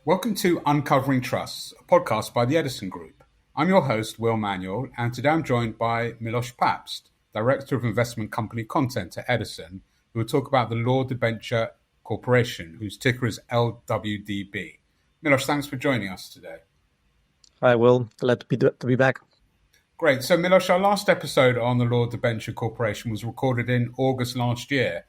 Welcome to Uncovering Trusts, a podcast by the Edison Group. I'm your host, Will Manuel, and today I'm joined by Milosz Papst, Director of Investment Company Content at Edison, who will talk about the Law Debenture Corporation, whose ticker is LWDB. Milosz, thanks for joining us today. Hi, Will. Glad to be back. Great. So, Milosz, our last episode on the Law Debenture Corporation was recorded in August last year.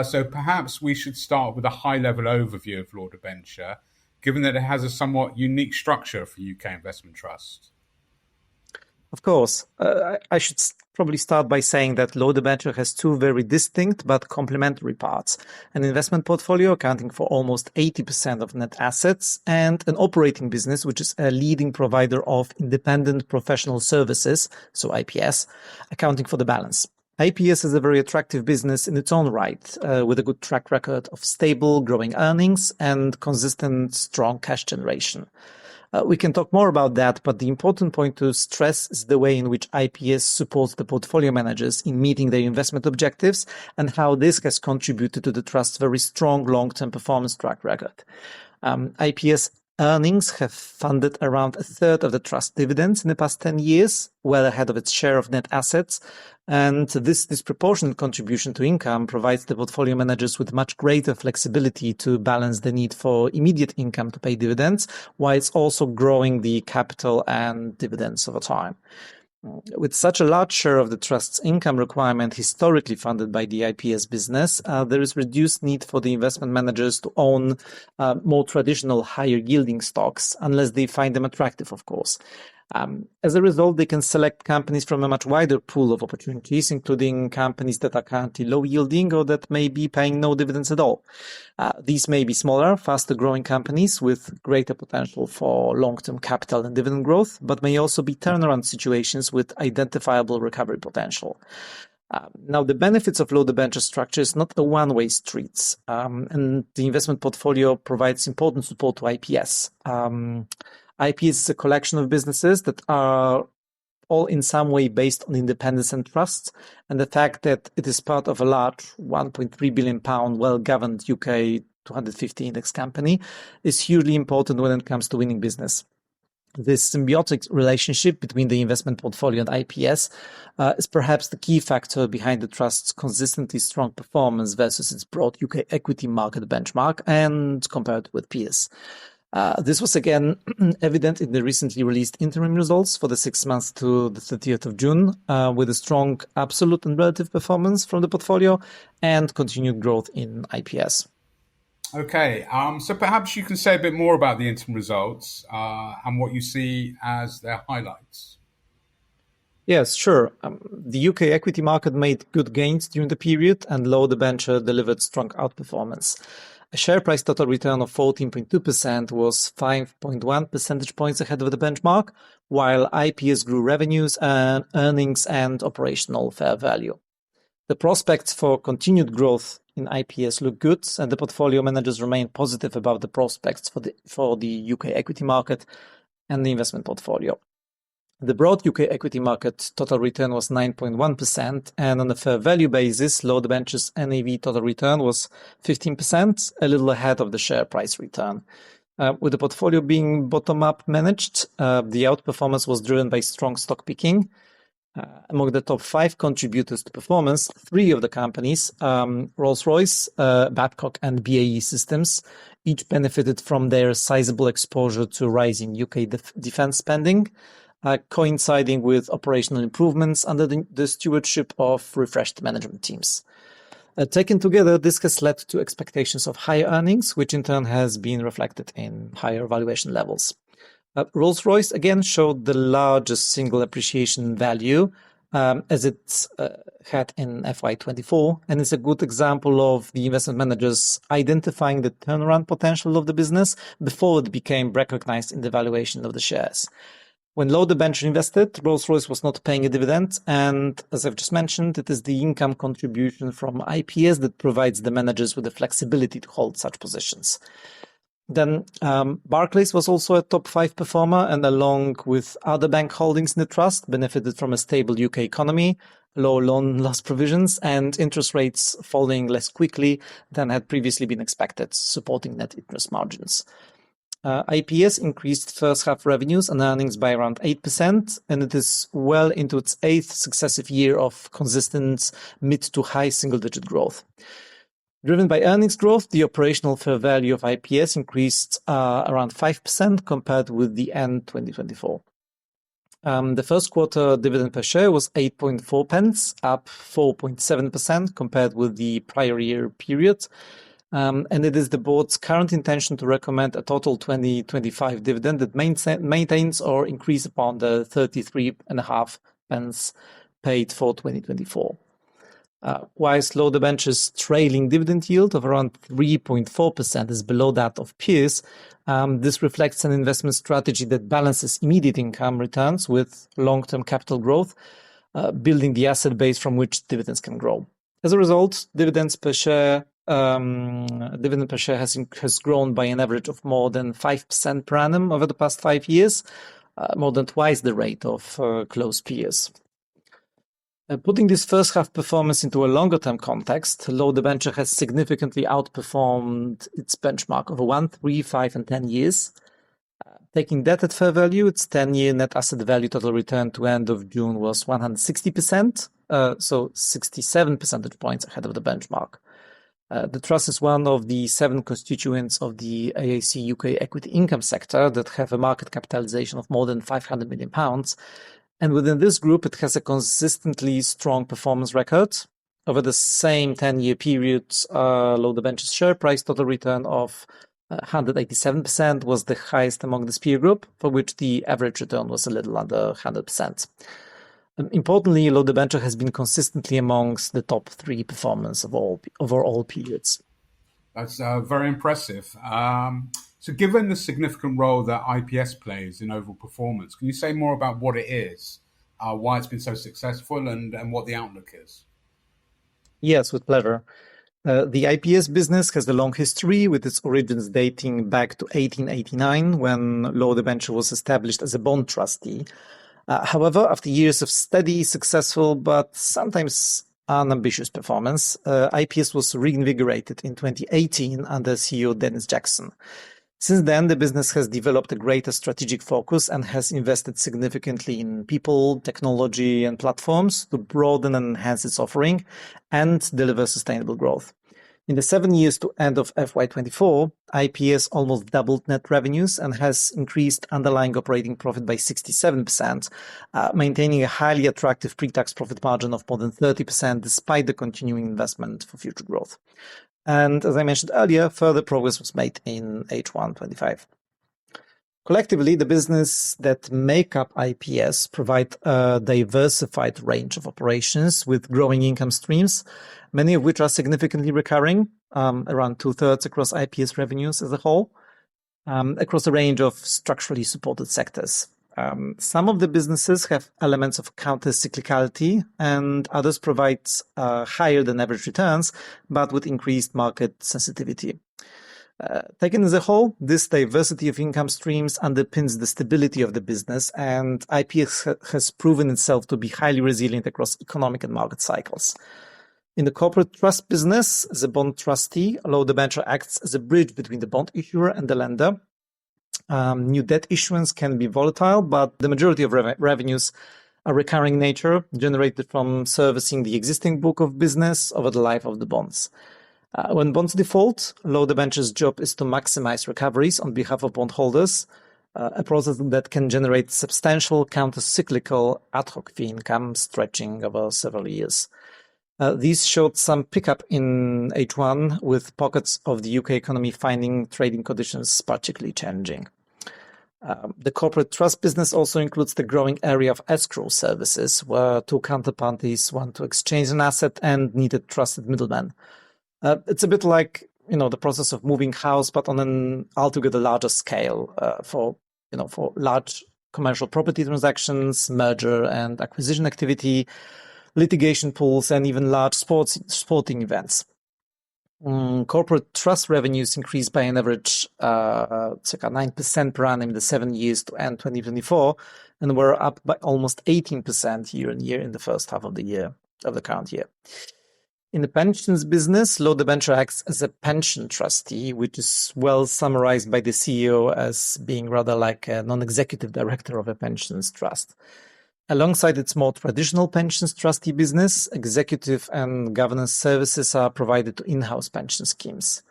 So perhaps we should start with a high-level overview of Law Debenture, given that it has a somewhat unique structure for UK investment trusts. Of course. I should probably start by saying that Law Debenture has two very distinct but complementary parts: an investment portfolio accounting for almost 80% of net assets, and an operating business, which is a leading provider of independent professional services, so IPS, accounting for the balance. IPS is a very attractive business in its own right, with a good track record of stable, growing earnings and consistent, strong cash generation. We can talk more about that, but the important point to stress is the way in which IPS supports the portfolio managers in meeting their investment objectives and how this has contributed to the trust's very strong long-term performance track record. IPS earnings have funded around a third of the trust dividends in the past 10 years, well ahead of its share of net assets. And this disproportionate contribution to income provides the portfolio managers with much greater flexibility to balance the need for immediate income to pay dividends, while it's also growing the capital and dividends over time. With such a large share of the trust's income requirement historically funded by the IPS business, there is reduced need for the investment managers to own more traditional, higher-yielding stocks, unless they find them attractive, of course. As a result, they can select companies from a much wider pool of opportunities, including companies that are currently low-yielding or that may be paying no dividends at all. These may be smaller, faster-growing companies with greater potential for long-term capital and dividend growth, but may also be turnaround situations with identifiable recovery potential. Now, the benefits of Law Debenture structure is not a one-way street, and the investment portfolio provides important support to IPS. IPS is a collection of businesses that are all in some way based on independence and trust, and the fact that it is part of a large £1.3 billion well-governed UK 250 index company is hugely important when it comes to winning business. This symbiotic relationship between the investment portfolio and IPS is perhaps the key factor behind the trust's consistently strong performance versus its broad UK equity market benchmark and compared with peers. This was again evident in the recently released interim results for the 6 months to the 30th of June, with a strong absolute and relative performance from the portfolio and continued growth in IPS. Okay, so perhaps you can say a bit more about the interim results and what you see as their highlights. Yes, sure. The UK equity market made good gains during the period, and Law Debenture delivered strong outperformance. A share price total return of 14.2% was 5.1 percentage points ahead of the benchmark, while IPS grew revenues, earnings, and operational fair value. The prospects for continued growth in IPS look good, and the portfolio managers remain positive about the prospects for the UK equity market and the investment portfolio. The broad UK equity market total return was 9.1%, and on a fair value basis, Law Debenture's NAV total return was 15%, a little ahead of the share price return. With the portfolio being bottom-up managed, the outperformance was driven by strong stock picking. Among the top 5 contributors to performance, 3 of the companies, Rolls-Royce, Babcock, and BAE Systems, each benefited from their sizable exposure to rising UK defense spending, coinciding with operational improvements under the stewardship of refreshed management teams. Taken together, this has led to expectations of higher earnings, which in turn has been reflected in higher valuation levels. Rolls-Royce again showed the largest single appreciation value, as it had in FY24, and is a good example of the investment managers identifying the turnaround potential of the business before it became recognized in the valuation of the shares. When Law Debenture invested, Rolls-Royce was not paying a dividend, and as I've just mentioned, it is the income contribution from IPS that provides the managers with the flexibility to hold such positions. Then Barclays was also a top 5 performer, and along with other bank holdings in the trust, benefited from a stable UK economy, low loan loss provisions, and interest rates falling less quickly than had previously been expected, supporting net interest margins. IPS increased first half revenues and earnings by around 8%, and it is well into its 8th successive year of consistent mid to high single-digit growth. Driven by earnings growth, the operational fair value of IPS increased around 5% compared with the end 2024. The first quarter dividend per share was 8.4 pence, up 4.7% compared with the prior year period. And it is the board's current intention to recommend a total 2025 dividend that maintains or increase upon the 33.5 pence paid for 2024. Whilst Law Debenture's trailing dividend yield of around 3.4% is below that of peers, this reflects an investment strategy that balances immediate income returns with long-term capital growth, building the asset base from which dividends can grow. As a result, dividend per share has grown by an average of more than 5% per annum over the past 5 years, more than twice the rate of close peers. Putting this first half performance into a longer term context, Law Debenture has significantly outperformed its benchmark over 1, 3, 5, and 10 years. Taking that at fair value, its 10-year net asset value total return to end of June was 160%, so 67 percentage points ahead of the benchmark. The trust is one of the 7 constituents of the AAC UK equity income sector that have a market capitalization of more than £500 million. And within this group, it has a consistently strong performance record. Over the same 10-year period, Law Debenture's share price total return of 187% was the highest among this peer group, for which the average return was a little under 100%. Importantly, Law Debenture has been consistently amongst the top 3 performers over all periods. That's very impressive. So given the significant role that IPS plays in overall performance, can you say more about what it is, why it's been so successful, and what the outlook is? Yes, with pleasure. The IPS business has a long history, with its origins dating back to 1889, when Law Debenture was established as a bond trustee. However, after years of steady, successful, but sometimes unambitious performance, IPS was reinvigorated in 2018 under CEO Dennis Jackson. Since then, the business has developed a greater strategic focus and has invested significantly in people, technology, and platforms to broaden and enhance its offering and deliver sustainable growth. In the 7 years to end of FY24, IPS almost doubled net revenues and has increased underlying operating profit by 67%, maintaining a highly attractive pre-tax profit margin of more than 30% despite the continuing investment for future growth. And as I mentioned earlier, further progress was made in H1 25. Collectively, the business that make up IPS provide a diversified range of operations with growing income streams, many of which are significantly recurring, around 2/3 across IPS revenues as a whole, across a range of structurally supported sectors. Some of the businesses have elements of counter-cyclicality, and others provide higher than average returns, but with increased market sensitivity. Taken as a whole, this diversity of income streams underpins the stability of the business, and IPS has proven itself to be highly resilient across economic and market cycles. In the corporate trust business, as a bond trustee, Law Debenture acts as a bridge between the bond issuer and the lender. New debt issuance can be volatile, but the majority of revenues are recurring nature, generated from servicing the existing book of business over the life of the bonds. When bonds default, Law Debenture's job is to maximize recoveries on behalf of bondholders, a process that can generate substantial counter-cyclical ad hoc fee income stretching over several years. These showed some pickup in H1, with pockets of the UK economy finding trading conditions particularly challenging. The corporate trust business also includes the growing area of escrow services, where 2 counterparties want to exchange an asset and need a trusted middleman. It's a bit like, the process of moving house, but on an altogether larger scale, for large commercial property transactions, merger and acquisition activity, litigation pools, and even large sporting events. Corporate trust revenues increased by an average circa 9% per annum in the 7 years to end 2024, and were up by almost 18% year on year in the first half of the current year. In the pensions business, Law Debenture acts as a pension trustee, which is well summarized by the CEO as being rather like a non-executive director of a pensions trust. Alongside its more traditional pensions trustee business, executive and governance services are provided to in-house pension schemes.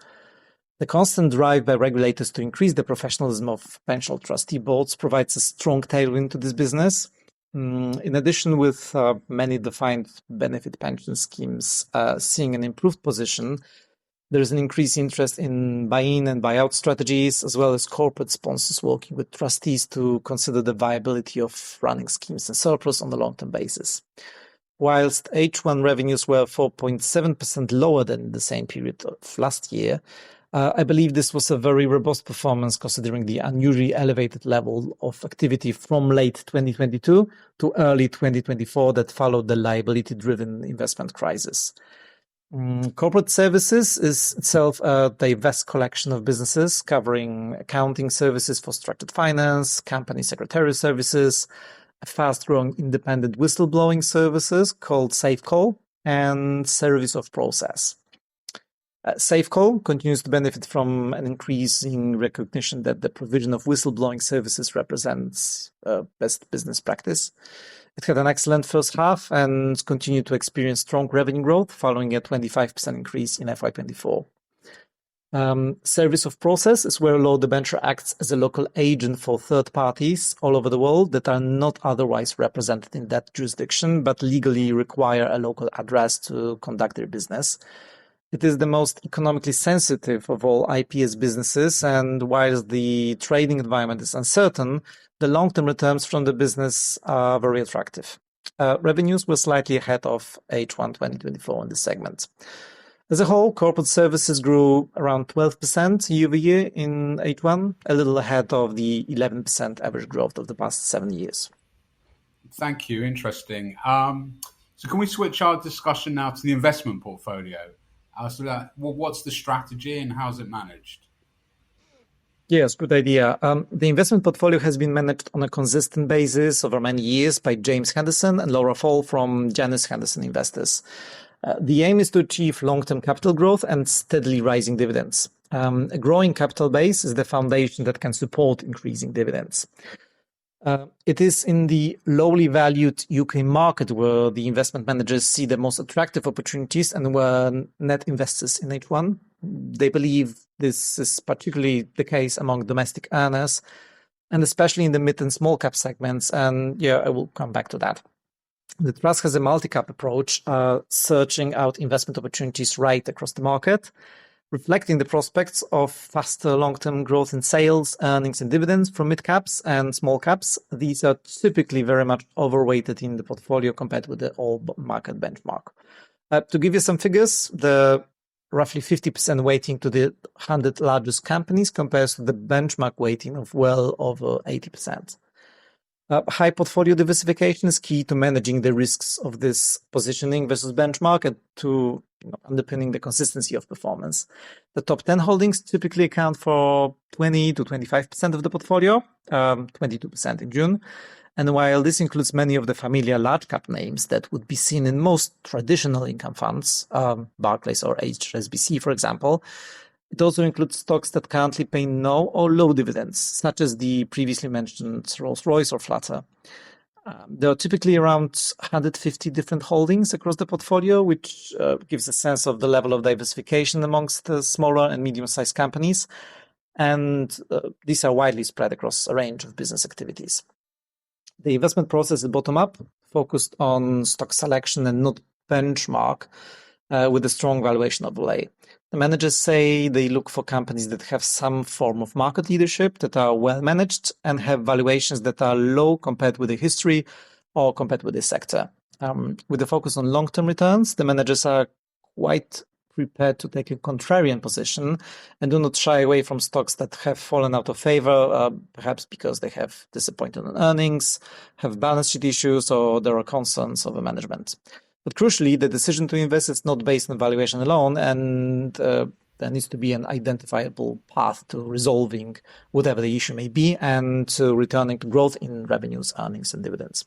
The constant drive by regulators to increase the professionalism of pension trustee boards provides a strong tailwind to this business. In addition, with many defined benefit pension schemes seeing an improved position, there is an increased interest in buy-in and buyout strategies, as well as corporate sponsors working with trustees to consider the viability of running schemes in surplus on a long-term basis. Whilst H1 revenues were 4.7% lower than the same period of last year, I believe this was a very robust performance considering the unusually elevated level of activity from late 2022 to early 2024 that followed the liability-driven investment crisis. Corporate services is itself a diverse collection of businesses covering accounting services for structured finance, company secretarial services, a fast-growing independent whistleblowing services called SafeCall, and service of process. SafeCall continues to benefit from an increasing recognition that the provision of whistleblowing services represents best business practice. It had an excellent first half and continued to experience strong revenue growth following a 25% increase in FY24. Service of process is where Law Debenture acts as a local agent for third parties all over the world that are not otherwise represented in that jurisdiction but legally require a local address to conduct their business. It is the most economically sensitive of all IPS businesses, and whilst the trading environment is uncertain, the long-term returns from the business are very attractive. Revenues were slightly ahead of H1 2024 in this segment. As a whole, corporate services grew around 12% year-over-year in H1, a little ahead of the 11% average growth of the past 7 years. Thank you. Interesting. So can we switch our discussion now to the investment portfolio? What's the strategy and how is it managed? Yes, good idea. The investment portfolio has been managed on a consistent basis over many years by James Henderson and Laura Fall from Janus Henderson Investors. The aim is to achieve long-term capital growth and steadily rising dividends. A growing capital base is the foundation that can support increasing dividends. It is in the lowly valued UK market where the investment managers see the most attractive opportunities and were net investors in H1. They believe this is particularly the case among domestic earners, and especially in the mid and small cap segments. And I will come back to that. The trust has a multi-cap approach, searching out investment opportunities right across the market, reflecting the prospects of faster long-term growth in sales, earnings, and dividends from mid-caps and small caps. These are typically very much overweighted in the portfolio compared with the all-market benchmark. To give you some figures, the roughly 50% weighting to the 100 largest companies compares to the benchmark weighting of well over 80%. High portfolio diversification is key to managing the risks of this positioning versus benchmark and to underpinning the consistency of performance. The top 10 holdings typically account for 20 to 25% of the portfolio, 22% in June. And while this includes many of the familiar large cap names that would be seen in most traditional income funds, Barclays or HSBC, for example, it also includes stocks that currently pay no or low dividends, such as the previously mentioned Rolls-Royce or Flutter. There are typically around 150 different holdings across the portfolio, which gives a sense of the level of diversification amongst the smaller and medium-sized companies. And these are widely spread across a range of business activities. The investment process is bottom-up, focused on stock selection and not benchmark, with a strong valuation overlay. The managers say they look for companies that have some form of market leadership, that are well managed, and have valuations that are low compared with the history or compared with the sector. With a focus on long-term returns, the managers are quite prepared to take a contrarian position and do not shy away from stocks that have fallen out of favor, perhaps because they have disappointed on earnings, have balance sheet issues, or there are concerns over management. But crucially, the decision to invest is not based on valuation alone, and there needs to be an identifiable path to resolving whatever the issue may be and to returning to growth in revenues, earnings, and dividends.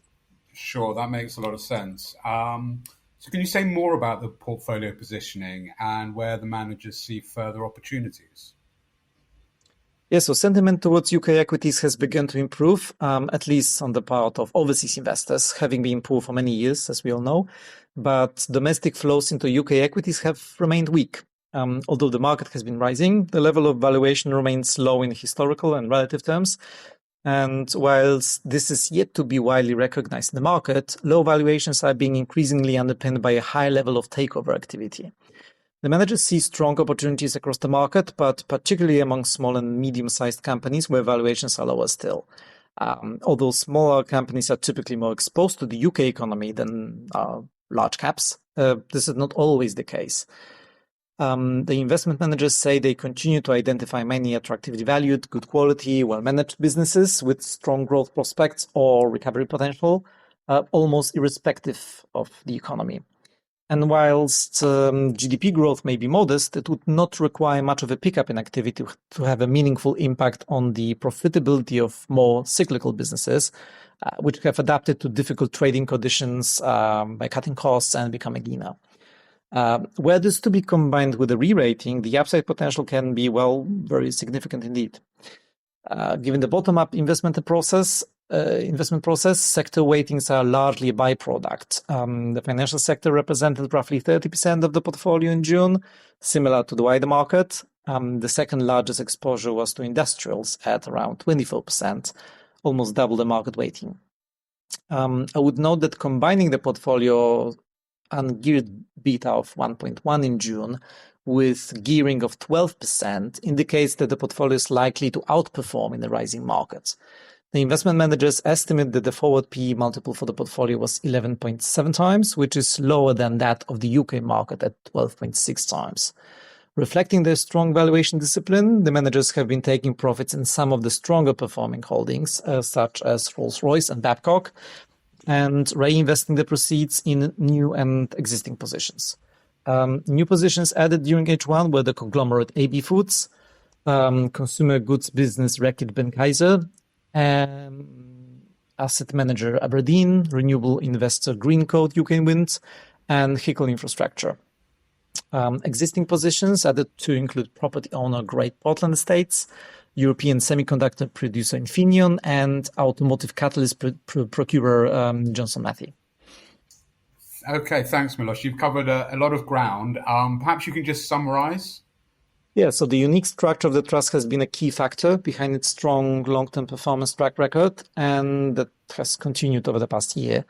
Sure, that makes a lot of sense. So can you say more about the portfolio positioning and where the managers see further opportunities? Yeah, so sentiment towards UK equities has begun to improve, at least on the part of overseas investors, having been poor for many years, as we all know. But domestic flows into UK equities have remained weak. Although the market has been rising, the level of valuation remains low in historical and relative terms. And whilst this is yet to be widely recognized in the market, low valuations are being increasingly underpinned by a high level of takeover activity. The managers see strong opportunities across the market, but particularly among small and medium-sized companies where valuations are lower still. Although smaller companies are typically more exposed to the UK economy than large caps, this is not always the case. The investment managers say they continue to identify many attractively valued, good quality, well-managed businesses with strong growth prospects or recovery potential, almost irrespective of the economy. And whilst GDP growth may be modest, it would not require much of a pickup in activity to have a meaningful impact on the profitability of more cyclical businesses, which have adapted to difficult trading conditions by cutting costs and becoming leaner. Were this to be combined with a re-rating, the upside potential can be, very significant indeed. Given the bottom-up investment process, sector weightings are largely a byproduct. The financial sector represented roughly 30% of the portfolio in June, similar to the wider market. The second largest exposure was to industrials at around 24%, almost double the market weighting. I would note that combining the portfolio ungeared beta of 1.1 in June with gearing of 12% indicates that the portfolio is likely to outperform in the rising markets. The investment managers estimate that the forward PE multiple for the portfolio was 11.7 times, which is lower than that of the UK market at 12.6 times. Reflecting their strong valuation discipline, the managers have been taking profits in some of the stronger performing holdings, such as Rolls-Royce and Babcock, and reinvesting the proceeds in new and existing positions. New positions added during H1 were the conglomerate AB Foods, consumer goods business Reckitt Benckiser, asset manager Aberdeen, renewable investor Greencoat UK Wind, and Hickel Infrastructure. Existing positions added to include property owner Great Portland Estates, European semiconductor producer Infineon, and automotive catalyst procurer Johnson Matthey. Okay, thanks, Milosz. You've covered a lot of ground. Perhaps you can just summarize? Yeah, so the unique structure of the trust has been a key factor behind its strong long-term performance track record, and that has continued over the past year.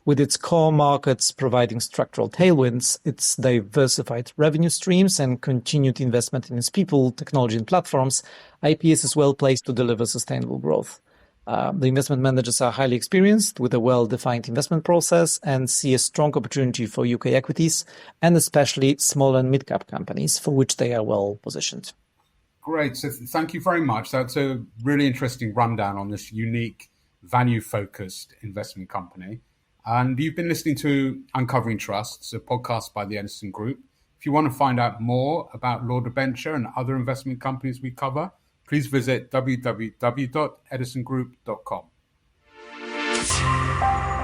With its core markets providing structural tailwinds, its diversified revenue streams, and continued investment in its people, technology, and platforms, IPS is well placed to deliver sustainable growth. The investment managers are highly experienced with a well-defined investment process and see a strong opportunity for UK equities and especially small and mid-cap companies for which they are well positioned. Great. So thank you very much. That's a really interesting rundown on this unique value-focused investment company. And you've been listening to Uncovering Trusts, a podcast by the Edison Group. If you want to find out more about Law Debenture and other investment companies we cover, please visit www.edisongroup.com.